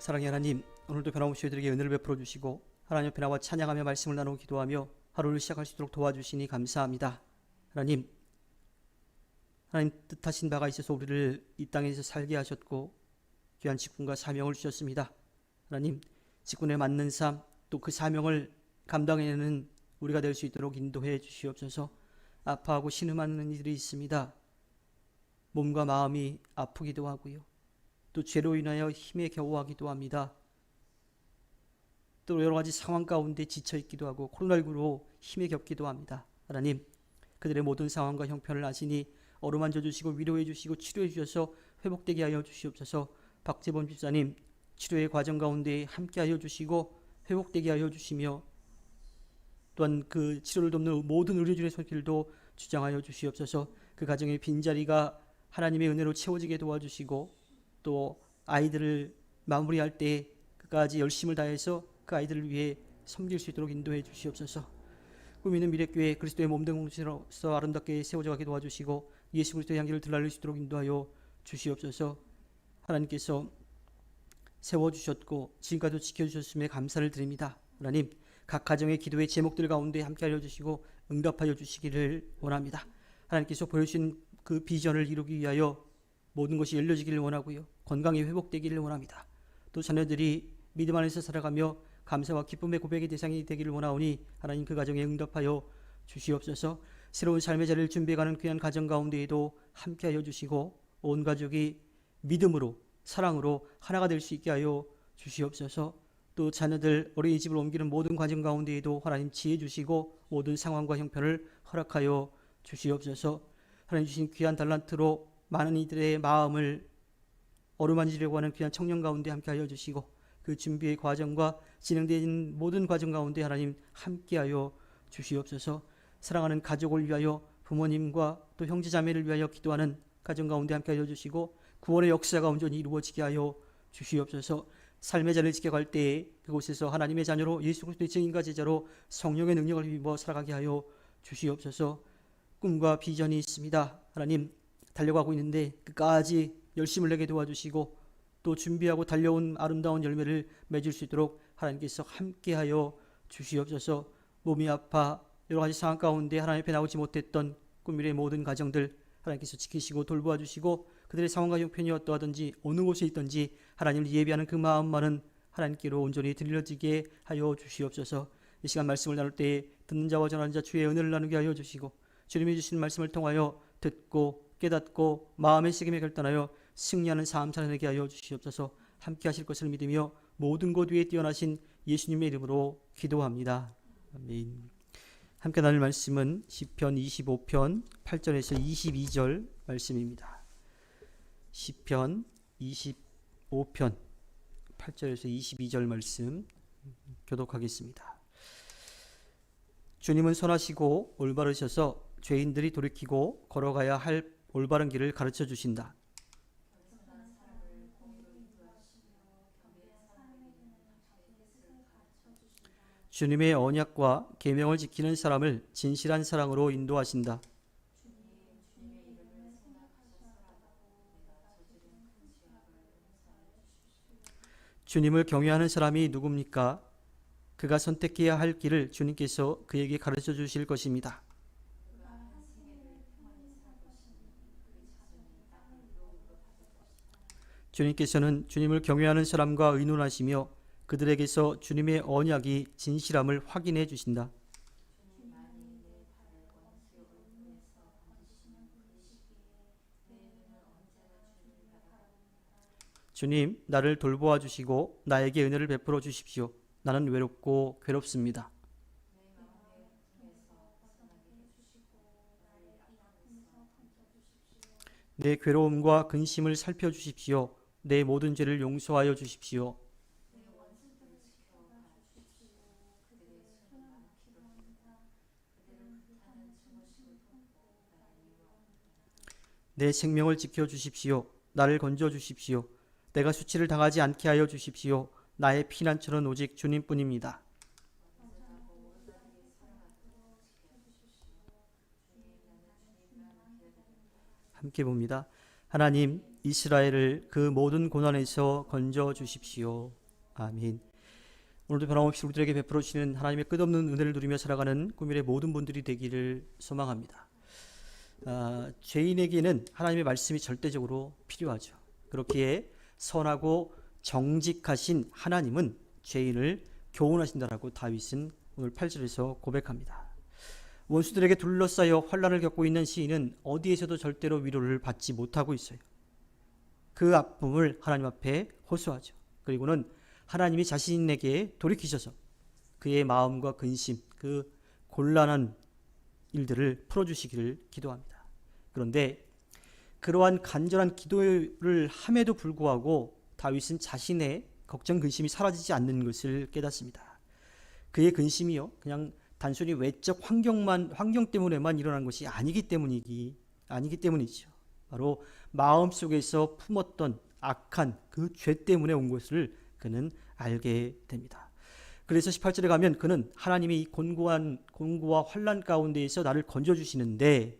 사랑의 하나님, 오늘도 변함없이 저희들에게 은혜를 베풀어 주시고 하나님 앞에 나와 찬양하며 말씀을 나누고 기도하며 하루를 시작할 수 있도록 도와주시니 감사합니다. 하나님 뜻하신 바가 있어서 우리를 이 땅에서 살게 하셨고 귀한 직분과 사명을 주셨습니다. 하나님, 직분에 맞는 삶, 또 그 사명을 감당해내는 우리가 될 수 있도록 인도해 주시옵소서. 아파하고 신음하는 이들이 있습니다. 몸과 마음이 아프기도 하고요, 또 죄로 인하여 힘에 겨워하기도 합니다. 또 여러 가지 상황 가운데 지쳐 있기도 하고 코로나19로 힘에 겹기도 합니다. 하나님, 그들의 모든 상황과 형편을 아시니 어루만져 주시고 위로해 주시고 치료해 주셔서 회복되게 하여 주시옵소서. 박재범 집사님 치료의 과정 가운데 함께 하여 주시고 회복되게 하여 주시며, 또한 그 치료를 돕는 모든 의료진의 손길도 주장하여 주시옵소서. 그 가정의 빈자리가 하나님의 은혜로 채워지게 도와주시고, 또 아이들을 마무리할 때 끝까지 열심을 다해서 그 아이들을 위해 섬길 수 있도록 인도해 주시옵소서. 꿈있는 미래교회 그리스도의 몸된 공동체로서 아름답게 세워져 가게 도와주시고 예수 그리스도의 향기를 드러낼 수 있도록 인도하여 주시옵소서. 하나님께서 세워주셨고 지금까지도 지켜주셨음에 감사를 드립니다. 하나님, 각 가정의 기도의 제목들 가운데 함께 알려주시고 응답하여 주시기를 원합니다. 하나님께서 보여주신 그 비전을 이루기 위하여 모든 것이 열려지기를 원하고요, 건강이 회복되기를 원합니다. 또 자녀들이 믿음 안에서 살아가며 감사와 기쁨의 고백의 대상이 되기를 원하오니 하나님, 그 가정에 응답하여 주시옵소서. 새로운 삶의 자리를 준비해가는 귀한 가정 가운데에도 함께하여 주시고 온 가족이 믿음으로 사랑으로 하나가 될 수 있게 하여 주시옵소서. 또 자녀들 어린이집을 옮기는 모든 과정 가운데에도 하나님 지혜 주시고 모든 상황과 형편을 허락하여 주시옵소서. 하나님 주신 귀한 달란트로 많은 이들의 마음을 어루만지려고 하는 귀한 청년 가운데 함께하여 주시고 그 준비의 과정과 진행되는 모든 과정 가운데 하나님 함께하여 주시옵소서. 사랑하는 가족을 위하여 부모님과 또 형제자매를 위하여 기도하는 가정 가운데 함께하여 주시고 구원의 역사가 온전히 이루어지게 하여 주시옵소서. 삶의 자리를 지켜갈 때에 그곳에서 하나님의 자녀로 예수 그리스도의 증인과 제자로 성령의 능력을 힘입어 살아가게 하여 주시옵소서. 꿈과 비전이 있습니다. 하나님, 달려가고 있는데 끝까지 열심을 내게 도와주시고 또 준비하고 달려온 아름다운 열매를 맺을 수 있도록 하나님께서 함께하여 주시옵소서. 몸이 아파 여러 가지 상황 가운데 하나님 앞에 나오지 못했던 꿈미래의 모든 가정들 하나님께서 지키시고 돌보아 주시고 그들의 상황과 형편이 어떠하든지 어느 곳에 있든지 하나님을 예비하는 그 마음만은 하나님께로 온전히 들려지게 하여 주시옵소서. 이 시간 말씀을 나눌 때에 듣는 자와 전하는 자 주의 은혜를 나누게 하여 주시고 주님이 주신 말씀을 통하여 듣고 깨닫고 마음의 책임에 결단하여 승리하는 삶 살아내게 하여 주시옵소서. 함께 하실 것을 믿으며 모든 것 위에 뛰어나신 예수님의 이름으로 기도합니다. 아멘. 함께 나눌 말씀은 시편 25편 8절에서 22절 말씀입니다. 시편 25편 8절에서 22절 말씀 교독하겠습니다. 주님은 선하시고 올바르셔서 죄인들이 돌이키고 걸어가야 할 올바른 길을 가르쳐 주신다. 주님의 언약과 계명을 지키는 사람을 진실한 사랑으로 인도하신다. 주님을 경외하는 사람이 누굽니까? 그가 선택해야 할 길을 주님께서 그에게 가르쳐 주실 것입니다. 주님께서는 주님을 경외하는 사람과 의논하시며 그들에게서 주님의 언약이 진실함을 확인해 주신다. 주님, 나를 돌보아 주시고 나에게 은혜를 베풀어 주십시오. 나는 외롭고 괴롭습니다. 내 괴로움과 근심을 살펴주십시오. 내 모든 죄를 용서하여 주십시오. 내 생명을 지켜주십시오. 나를 건져주십시오. 내가 수치를 당하지 않게 하여 주십시오. 나의 피난처는 오직 주님뿐입니다. 함께 봅니다. 하나님, 이스라엘을 그 모든 고난에서 건져 주십시오. 아멘. 오늘도 변함없이 우리들에게 베풀어 주시는 하나님의 끝없는 은혜를 누리며 살아가는 꾸밀의 모든 분들이 되기를 소망합니다. 죄인에게는 하나님의 말씀이 절대적으로 필요하죠. 그렇기에 선하고 정직하신 하나님은 죄인을 교훈하신다라고 다윗은 오늘 8절에서 고백합니다. 원수들에게 둘러싸여 환난을 겪고 있는 시인은 어디에서도 절대로 위로를 받지 못하고 있어요. 그 아픔을 하나님 앞에 호소하죠. 그리고는 하나님이 자신에게 돌이키셔서 그의 마음과 근심, 그 곤란한 일들을 풀어주시기를 기도합니다. 그런데 그러한 간절한 기도를 함에도 불구하고 다윗은 자신의 걱정 근심이 사라지지 않는 것을 깨닫습니다. 그의 근심이요, 그냥 단순히 외적 환경 때문에만 일어난 것이 아니기 때문이죠. 바로 마음속에서 품었던 악한 그 죄 때문에 온 것을 그는 알게 됩니다. 그래서 18절에 가면 그는 하나님이 이 곤고와 환난 가운데에서 나를 건져주시는데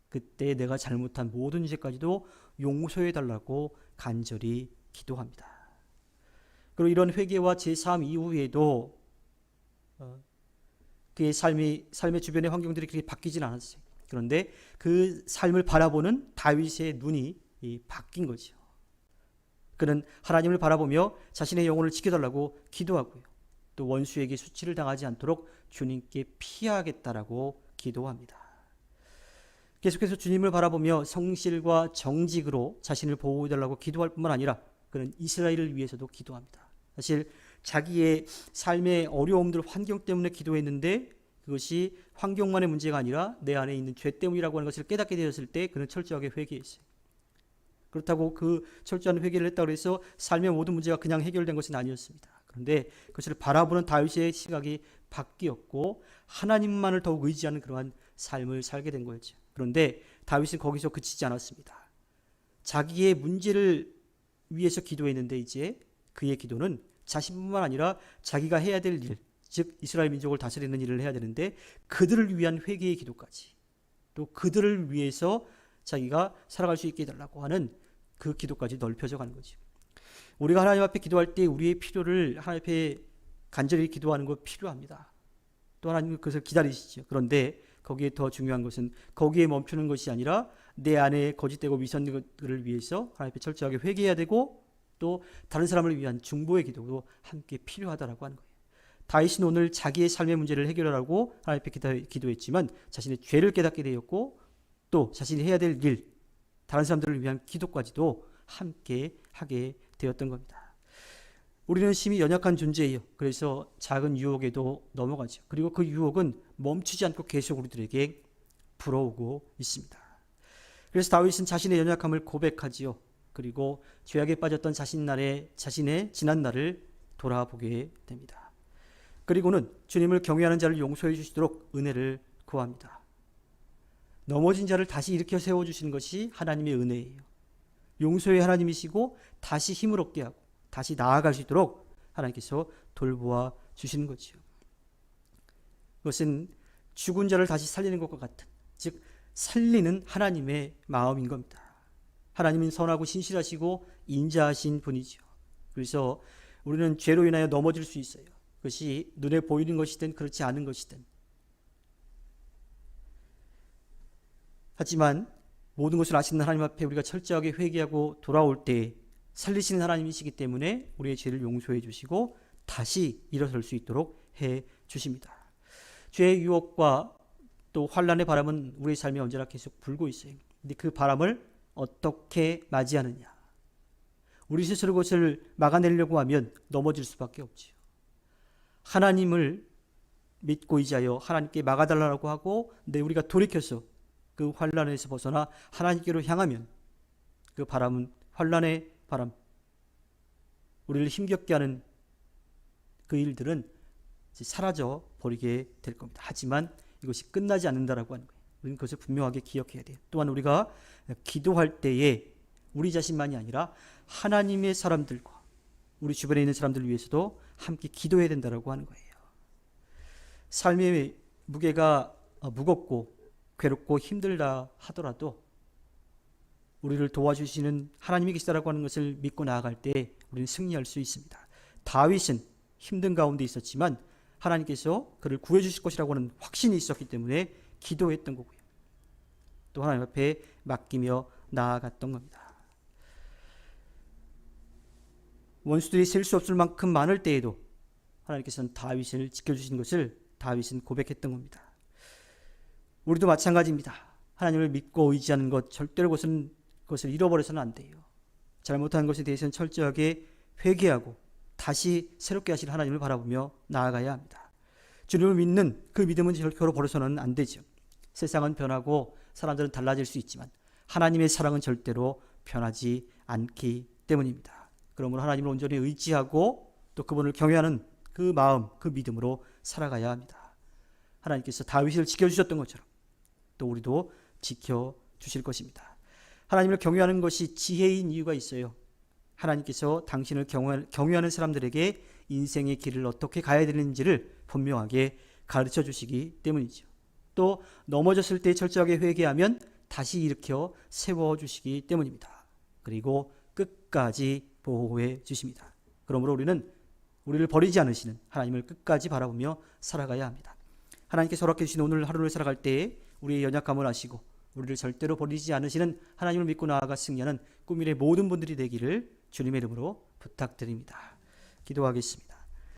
그때 내가 잘못한 모든 죄까지도 용서해달라고 간절히 기도합니다. 그리고 이런 회개와 제사함 이후에도 그의 삶의 주변의 환경들이 그렇게 바뀌진 않았어요. 그런데 그 삶을 바라보는 다윗의 눈이 바뀐 거죠. 그는 하나님을 바라보며 자신의 영혼을 지켜달라고 기도하고요. 또 원수에게 수치를 당하지 않도록 주님께 피하겠다라고 기도합니다. 계속해서 주님을 바라보며 성실과 정직으로 자신을 보호해달라고 기도할 뿐만 아니라 그는 이스라엘을 위해서도 기도합니다. 사실 자기의 삶의 어려움들, 환경 때문에 기도했는데 그것이 환경만의 문제가 아니라 내 안에 있는 죄 때문이라고 하는 것을 깨닫게 되었을 때 그는 철저하게 회개했어요. 그렇다고 그 철저한 회개를 했다고 해서 삶의 모든 문제가 그냥 해결된 것은 아니었습니다. 그런데 그것을 바라보는 다윗의 시각이 바뀌었고 하나님만을 더욱 의지하는 그러한 삶을 살게 된 거였죠. 그런데 다윗은 거기서 그치지 않았습니다. 자기의 문제를 위해서 기도했는데 이제 그의 기도는 자신뿐만 아니라 자기가 해야 될 일, 즉 이스라엘 민족을 다스리는 일을 해야 되는데 그들을 위한 회개의 기도까지, 또 그들을 위해서 자기가 살아갈 수 있게 해달라고 하는 그 기도까지 넓혀져 가는 거죠. 우리가 하나님 앞에 기도할 때 우리의 필요를 하나님 앞에 간절히 기도하는 거 필요합니다. 또 하나님은 그것을 기다리시죠. 그런데 거기에 더 중요한 것은 거기에 멈추는 것이 아니라 내 안에 거짓되고 위선된 것들을 위해서 하나님 앞에 철저하게 회개해야 되고 또 다른 사람을 위한 중보의 기도도 함께 필요하다라고 하는 거예요. 다윗은 오늘 자기의 삶의 문제를 해결하라고 하나님 앞에 기도했지만 자신의 죄를 깨닫게 되었고 또 자신이 해야 될 일, 다른 사람들을 위한 기도까지도 함께 하게 되었던 겁니다. 우리는 심히 연약한 존재예요. 그래서 작은 유혹에도 넘어가죠. 그리고 그 유혹은 멈추지 않고 계속 우리들에게 불어오고 있습니다. 그래서 다윗은 자신의 연약함을 고백하지요. 그리고 죄악에 빠졌던 자신의 지난 날을 돌아보게 됩니다. 그리고는 주님을 경외하는 자를 용서해 주시도록 은혜를 구합니다. 넘어진 자를 다시 일으켜 세워주시는 것이 하나님의 은혜예요. 용서의 하나님이시고 다시 힘을 얻게 하고 다시 나아갈 수 있도록 하나님께서 돌보아 주시는 거죠. 그것은 죽은 자를 다시 살리는 것과 같은, 즉 살리는 하나님의 마음인 겁니다. 하나님은 선하고 신실하시고 인자하신 분이죠. 그래서 우리는 죄로 인하여 넘어질 수 있어요. 그것이 눈에 보이는 것이든 그렇지 않은 것이든. 하지만 모든 것을 아시는 하나님 앞에 우리가 철저하게 회개하고 돌아올 때 살리시는 하나님이시기 때문에 우리의 죄를 용서해 주시고 다시 일어설 수 있도록 해 주십니다. 죄의 유혹과 또 환난의 바람은 우리의 삶에 언제나 계속 불고 있어요. 근데 그 바람을 어떻게 맞이하느냐? 우리 스스로 그것을 막아내려고 하면 넘어질 수밖에 없지요. 하나님을 믿고 의지하여 하나님께 막아달라고 하고 우리가 돌이켜서 그 환난에서 벗어나 하나님께로 향하면 그 바람은 환난의 바람, 우리를 힘겹게 하는 그 일들은 이제 사라져 버리게 될 겁니다. 하지만 이것이 끝나지 않는다라고 하는 거예요. 우리는 그것을 분명하게 기억해야 돼요. 또한 우리가 기도할 때에 우리 자신만이 아니라 하나님의 사람들과 우리 주변에 있는 사람들을 위해서도 함께 기도해야 된다라고 하는 거예요. 삶의 무게가 무겁고 괴롭고 힘들다 하더라도 우리를 도와주시는 하나님이 계시다라고 하는 것을 믿고 나아갈 때 우리는 승리할 수 있습니다. 다윗은 힘든 가운데 있었지만 하나님께서 그를 구해주실 것이라고 하는 확신이 있었기 때문에 기도했던 거고요. 또 하나님 앞에 맡기며 나아갔던 겁니다. 원수들이 셀 수 없을 만큼 많을 때에도 하나님께서는 다윗을 지켜주신 것을 다윗은 고백했던 겁니다. 우리도 마찬가지입니다. 하나님을 믿고 의지하는 것, 절대로 그것을 잃어버려서는 안 돼요. 잘못한 것에 대해서는 철저하게 회개하고 다시 새롭게 하실 하나님을 바라보며 나아가야 합니다. 주님을 믿는 그 믿음은 결코 버려서는 안 되죠. 세상은 변하고 사람들은 달라질 수 있지만 하나님의 사랑은 절대로 변하지 않기 때문입니다. 그러므로 하나님을 온전히 의지하고 또 그분을 경외하는 그 마음, 그 믿음으로 살아가야 합니다. 하나님께서 다윗을 지켜주셨던 것처럼 또 우리도 지켜주실 것입니다. 하나님을 경외하는 것이 지혜인 이유가 있어요. 하나님께서 당신을 경외하는 사람들에게 인생의 길을 어떻게 가야 되는지를 분명하게 가르쳐 주시기 때문이죠. 또 넘어졌을 때 철저하게 회개하면 다시 일으켜 세워주시기 때문입니다. 그리고 끝까지 보호해 주십니다. 그러므로 우리는 우리를 버리지 않으시는 하나님을 끝까지 바라보며 살아가야 합니다. 하나님께서 허락해 주신 오늘 하루를 살아갈 때에 우리의 연약함을 아시고 우리를 절대로 버리지 않으시는 하나님을 믿고 나아가 승리하는 꿈일의 모든 분들이 되기를 주님의 이름으로 부탁드립니다. 기도하겠습니다.